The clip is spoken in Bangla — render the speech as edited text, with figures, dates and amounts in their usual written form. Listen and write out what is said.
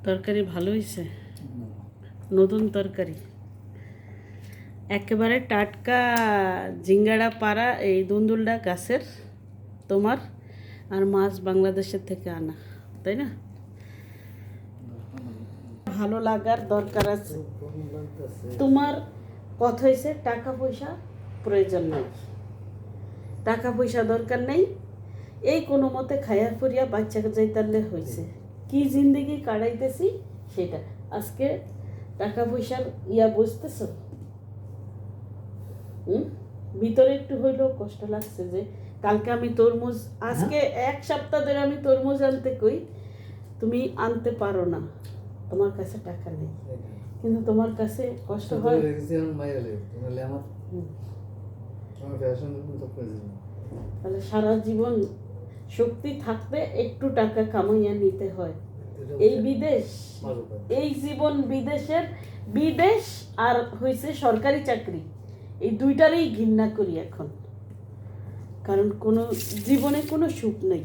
তরকারি ভালো হয়েছে, নতুন তরকারি একেবারে টাটকা জিঙ্গাড়া পাড়া এই দুন্দুলটা গাছের তোমার, আর মাছ বাংলাদেশের থেকে আনা, তাই না? ভালো লাগার দরকার আছে। তোমার কথা হয়েছে টাকা পয়সা প্রয়োজন নাই, টাকা পয়সা দরকার নেই, এই কোনো মতে খায়া ফুরিয়া বাচ্চাকে যাইতালে হয়েছে। কি জিন্দগি কাটাইতেছি সেটা আজকে টাকা পয়সার বুঝতেছ? ভিতরে একটু হইলেও কষ্ট লাগছে যে কালকে আমি তরমুজ, আজকে এক সপ্তাহ ধরে আমি তরমুজ আনতে কই, তুমি আনতে পারো না, তোমার কাছে টাকা নেই, কিন্তু তোমার কাছে কষ্ট হয়। তাহলে সারা জীবন শক্তি থাকতে একটু টাকা কামাইয়া নিতে হয়। এই বিদেশ, এই জীবন বিদেশের, বিদেশ আর হয়েছে সরকারি চাকরি, এই দুইটারই ঘৃণা করি এখন, কারণ কোনো জীবনে কোনো সুখ নেই।